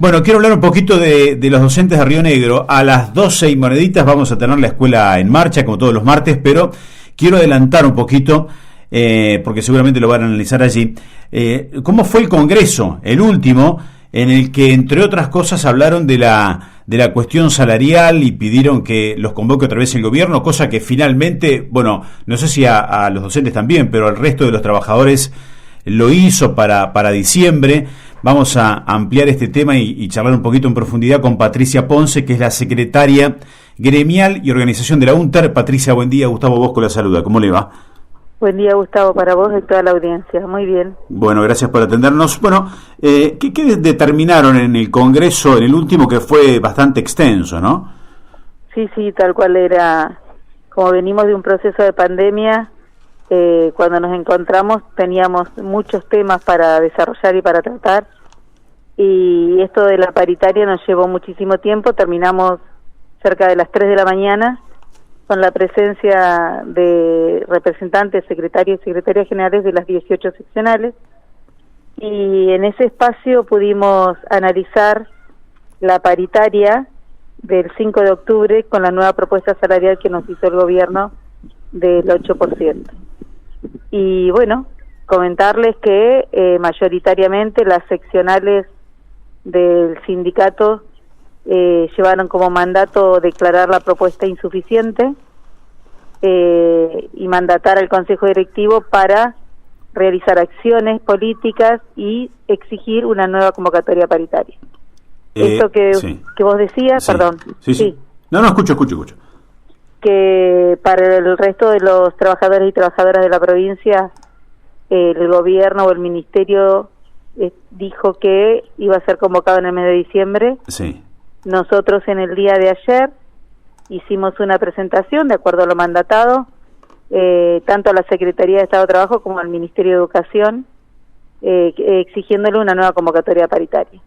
Bueno, quiero hablar un poquito de los docentes de Río Negro. A las 12 y moneditas vamos a tener la escuela en marcha, como todos los martes, pero quiero adelantar un poquito, porque seguramente lo van a analizar allí. ¿Cómo fue el congreso, el último, en el que, entre otras cosas, hablaron de la cuestión salarial y pidieron que los convoque otra vez el gobierno, cosa que finalmente, bueno, no sé si a los docentes también, pero al resto de los trabajadores lo hizo para diciembre? Vamos a ampliar este tema y charlar un poquito en profundidad con Patricia Ponce, que es la secretaria gremial y organización de la UNTER. Patricia, buen día. Gustavo Bosco la saluda. ¿Cómo le va? Buen día, Gustavo, para vos y toda la audiencia. Muy bien. Bueno, gracias por atendernos. Bueno, ¿qué determinaron en el Congreso, en el último, que fue bastante extenso, no? Sí, tal cual era. Como venimos de un proceso de pandemia, cuando nos encontramos teníamos muchos temas para desarrollar y para tratar, y esto de la paritaria nos llevó muchísimo tiempo. Terminamos cerca de las 3 de la mañana con la presencia de representantes, secretarios y secretarias generales de las 18 seccionales, y en ese espacio pudimos analizar la paritaria del 5 de octubre con la nueva propuesta salarial que nos hizo el gobierno del 8%. Y bueno, comentarles que mayoritariamente las seccionales del sindicato llevaron como mandato declarar la propuesta insuficiente y mandatar al Consejo Directivo para realizar acciones políticas y exigir una nueva convocatoria paritaria. Esto que vos decías, sí. Perdón. Sí. No, escucho. Que para el resto de los trabajadores y trabajadoras de la provincia, el gobierno o el ministerio dijo que iba a ser convocado en el mes de diciembre. Sí. Nosotros en el día de ayer hicimos una presentación de acuerdo a lo mandatado, tanto a la Secretaría de Estado de Trabajo como al Ministerio de Educación, exigiéndole una nueva convocatoria paritaria.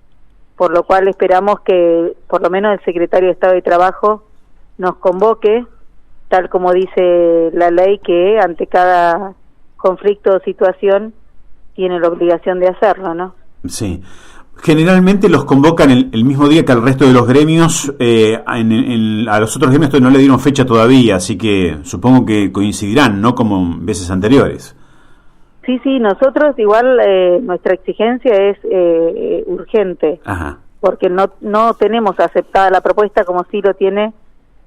Por lo cual esperamos que por lo menos el Secretario de Estado de Trabajo nos convoque, tal como dice la ley, que ante cada conflicto o situación tiene la obligación de hacerlo, ¿no? Sí. Generalmente los convocan el mismo día que al resto de los gremios. A los otros gremios no le dieron fecha todavía, así que supongo que coincidirán, ¿no? Como en veces anteriores. Sí, nosotros igual nuestra exigencia es urgente. Ajá. Porque no tenemos aceptada la propuesta como sí lo tiene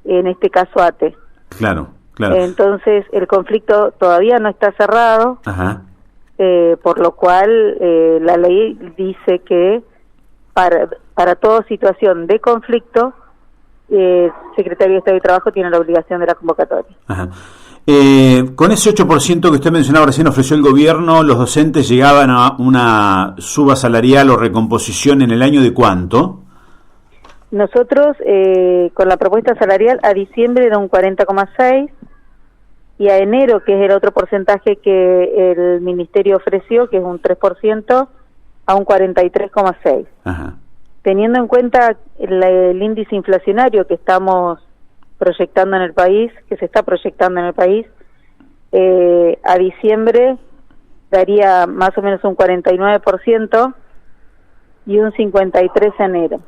en este caso ATE. Claro. Entonces el conflicto todavía no está cerrado. Ajá. Por lo cual la ley dice que para toda situación de conflicto, Secretario de Estado de Trabajo tiene la obligación de la convocatoria. Ajá. Con ese 8% que usted mencionaba recién ofreció el gobierno, los docentes llegaban a una suba salarial o recomposición en el año de ¿cuánto? Nosotros con la propuesta salarial a diciembre era un 40,6%, y a enero, que es el otro porcentaje que el ministerio ofreció, que es un 3%, a un 43,6%. Ajá. Teniendo en cuenta el índice inflacionario que estamos proyectando en el país, que se está proyectando en el país, a diciembre daría más o menos un 49% y un 53% a enero.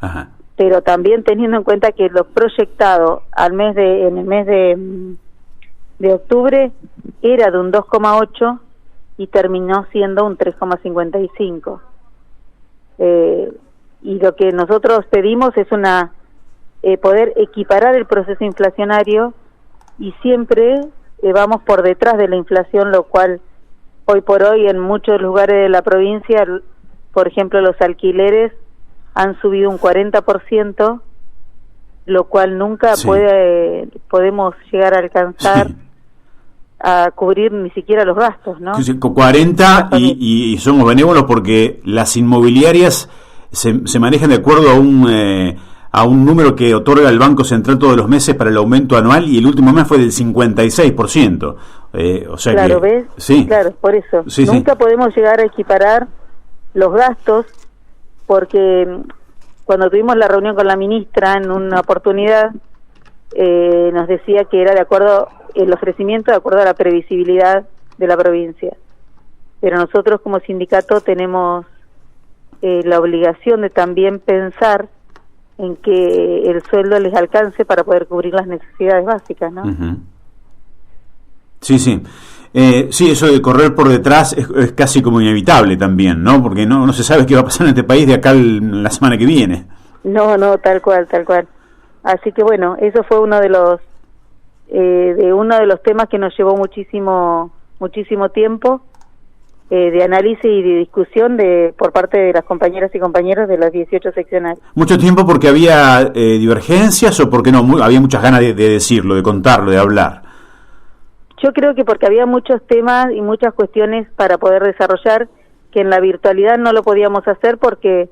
Ajá. Pero también teniendo en cuenta que lo proyectado en el mes de octubre era de un 2,8 y terminó siendo un 3,55. Y lo que nosotros pedimos es poder equiparar el proceso inflacionario, y siempre vamos por detrás de la inflación, lo cual hoy por hoy en muchos lugares de la provincia, por ejemplo los alquileres han subido un 40%, lo cual nunca podemos llegar a alcanzar a cubrir ni siquiera los gastos, ¿no? 40 y somos benévolos porque las inmobiliarias se manejan de acuerdo a un número que otorga el Banco Central todos los meses para el aumento anual, y el último mes fue del 56%. O sea, claro, que, ¿ves? Sí. Claro, por eso. Nunca podemos llegar a equiparar los gastos, porque cuando tuvimos la reunión con la ministra en una oportunidad, nos decía que era de acuerdo el ofrecimiento de acuerdo a la previsibilidad de la provincia. Pero nosotros como sindicato tenemos la obligación de también pensar en que el sueldo les alcance para poder cubrir las necesidades básicas, ¿no? Uh-huh. Sí, sí. Sí, eso de correr por detrás es casi como inevitable también, ¿no? Porque no se sabe qué va a pasar en este país de acá la semana que viene. No, tal cual. Así que bueno, eso fue uno de los temas que nos llevó muchísimo tiempo de análisis y de discusión por parte de las compañeras y compañeros de las 18 seccionales. ¿Mucho tiempo porque había divergencias o porque no había muchas ganas de decirlo, de contarlo, de hablar? Yo creo que porque había muchos temas y muchas cuestiones para poder desarrollar que en la virtualidad no lo podíamos hacer porque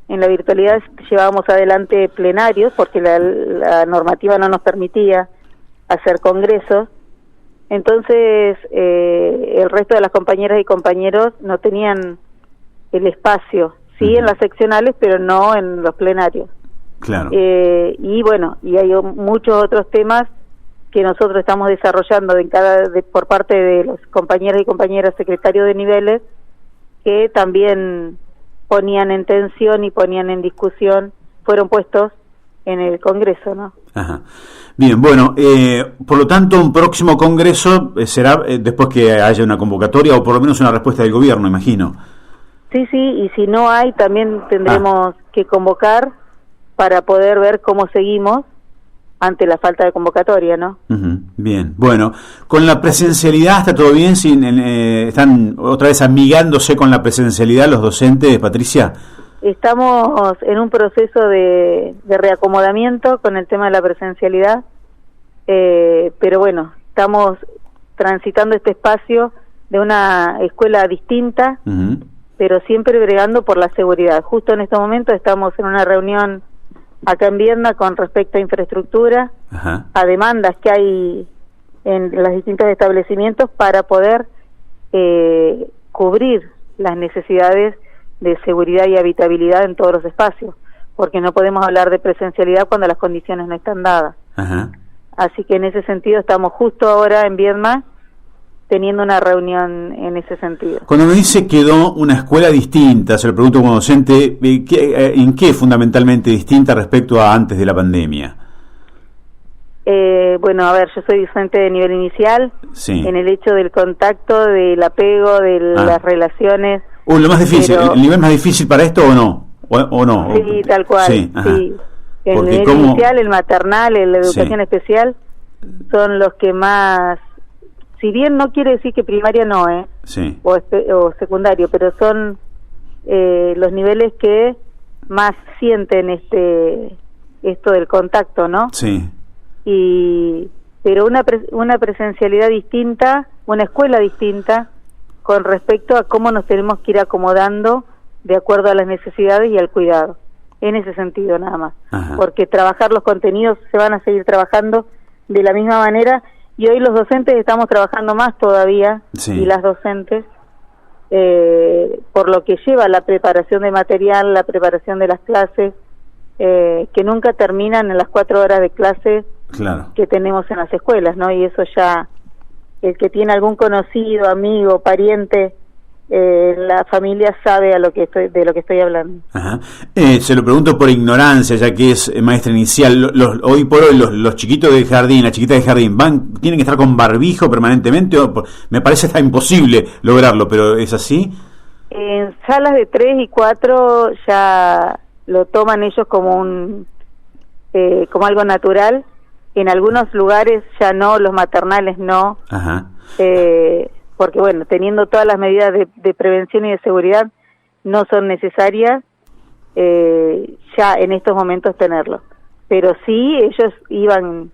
en la virtualidad llevábamos adelante plenarios porque la normativa no nos permitía hacer congresos. Entonces el resto de las compañeras y compañeros no tenían el espacio, sí en las seccionales, pero no en los plenarios. Claro. Y bueno, y hay muchos otros temas que nosotros estamos desarrollando por parte de los compañeros y compañeras secretarios de niveles que también ponían en tensión y ponían en discusión, fueron puestos en el Congreso, ¿no? Ajá. Bien, bueno, por lo tanto, un próximo Congreso será después que haya una convocatoria o por lo menos una respuesta del gobierno, imagino. Sí, y si no hay, también tendremos que convocar para poder ver cómo seguimos ante la falta de convocatoria, ¿no? Uh-huh. Bien, bueno, con la presencialidad está todo bien, están otra vez amigándose con la presencialidad los docentes, Patricia. Estamos en un proceso de reacomodamiento con el tema de la presencialidad, pero bueno, estamos transitando este espacio de una escuela distinta, uh-huh, pero siempre bregando por la seguridad. Justo en este momento estamos en una reunión acá en Viedma con respecto a infraestructura, ajá, a demandas que hay en los distintos establecimientos para poder cubrir las necesidades de seguridad y habitabilidad en todos los espacios, porque no podemos hablar de presencialidad cuando las condiciones no están dadas. Ajá. Así que en ese sentido estamos justo ahora en Viedma teniendo una reunión en ese sentido. Cuando me dice quedó una escuela distinta, se lo pregunto como docente, ¿en qué fundamentalmente distinta respecto a antes de la pandemia? Bueno, a ver, yo soy docente de nivel inicial, sí, en el hecho del contacto, del apego, de las relaciones. Lo más difícil, ¿el nivel más difícil para esto o no? ¿O no? Sí, tal cual, sí. El nivel inicial, el maternal, la educación especial, son los que más... Si bien no quiere decir que primaria no, sí, o secundario, pero son los niveles que más sienten esto del contacto, ¿no? Sí. Pero una presencialidad distinta, una escuela distinta, con respecto a cómo nos tenemos que ir acomodando de acuerdo a las necesidades y al cuidado. En ese sentido nada más. Ajá. Porque trabajar los contenidos se van a seguir trabajando de la misma manera. Y hoy los docentes estamos trabajando más todavía, sí, y las docentes, por lo que lleva la preparación de material, la preparación de las clases, que nunca terminan en las 4 horas de clase, claro, que tenemos en las escuelas, ¿no? Y eso ya, el que tiene algún conocido, amigo, pariente, la familia sabe de lo que estoy hablando. Ajá. Se lo pregunto por ignorancia, ya que es maestra inicial. Hoy por hoy los chiquitos de jardín, las chiquitas de jardín, tienen que estar con barbijo permanentemente. Me parece hasta imposible lograrlo, pero ¿es así? En salas de 3 y 4 ya lo toman ellos como como algo natural. En algunos lugares ya no, los maternales no. Ajá. Porque bueno, teniendo todas las medidas de prevención y de seguridad, no son necesarias ya en estos momentos tenerlo. Pero sí, ellos iban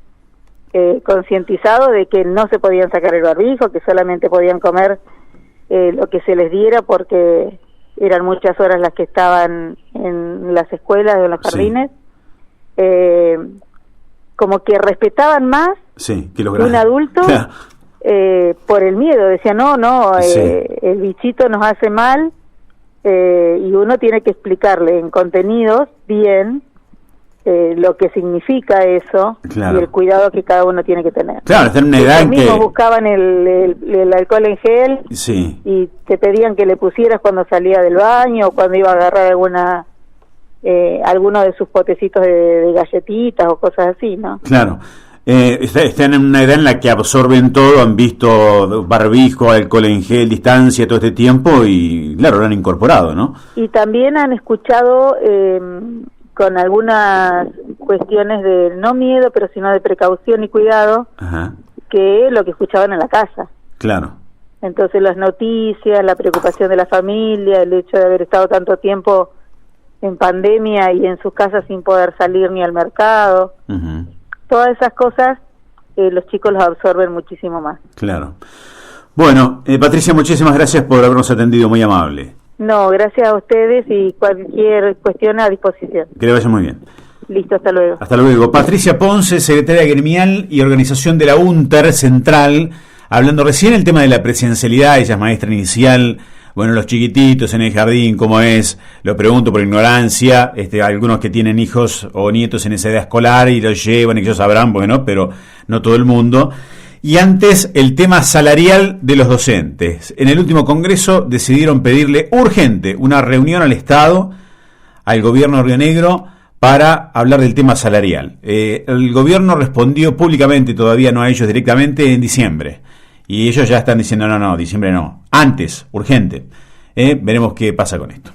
concientizados de que no se podían sacar el barbijo, que solamente podían comer lo que se les diera, porque eran muchas horas las que estaban en las escuelas o en los jardines. Sí. Como que respetaban más, sí, que un adulto. Claro. Por el miedo, decía no, sí, el bichito nos hace mal, y uno tiene que explicarle en contenidos bien lo que significa eso, claro, y el cuidado que cada uno tiene que tener. Claro, está en una edad en que... mismos buscaban el alcohol en gel, sí, y te pedían que le pusieras cuando salía del baño o cuando iba a agarrar alguno de sus potecitos de galletitas o cosas así, ¿no? Claro. Están en una edad en la que absorben todo, han visto barbijo, alcohol en gel, distancia, todo este tiempo y, claro, lo han incorporado, ¿no? Y también han escuchado con algunas cuestiones de, no miedo, pero sino de precaución y cuidado, Ajá. que lo que escuchaban en la casa. Claro. Entonces las noticias, la preocupación de la familia, el hecho de haber estado tanto tiempo en pandemia y en sus casas sin poder salir ni al mercado, Uh-huh. todas esas cosas los chicos los absorben muchísimo más. Claro. Bueno, Patricia, muchísimas gracias por habernos atendido, muy amable. No, gracias a ustedes y cualquier cuestión a disposición. Que le vaya muy bien. Listo, hasta luego. Hasta luego. Patricia Ponce, secretaria gremial y organización de la UNTER Central, hablando recién el tema de la presencialidad. Ella es maestra inicial. Bueno, los chiquititos en el jardín, ¿cómo es? Lo pregunto por ignorancia. Algunos que tienen hijos o nietos en esa edad escolar y los llevan, y ellos sabrán, bueno, pero no todo el mundo. Y antes, el tema salarial de los docentes. En el último congreso decidieron pedirle urgente una reunión al Estado, al gobierno de Río Negro, para hablar del tema salarial. El gobierno respondió públicamente, todavía no a ellos directamente, en diciembre. Y ellos ya están diciendo, no, diciembre no. Antes, urgente. Veremos qué pasa con esto.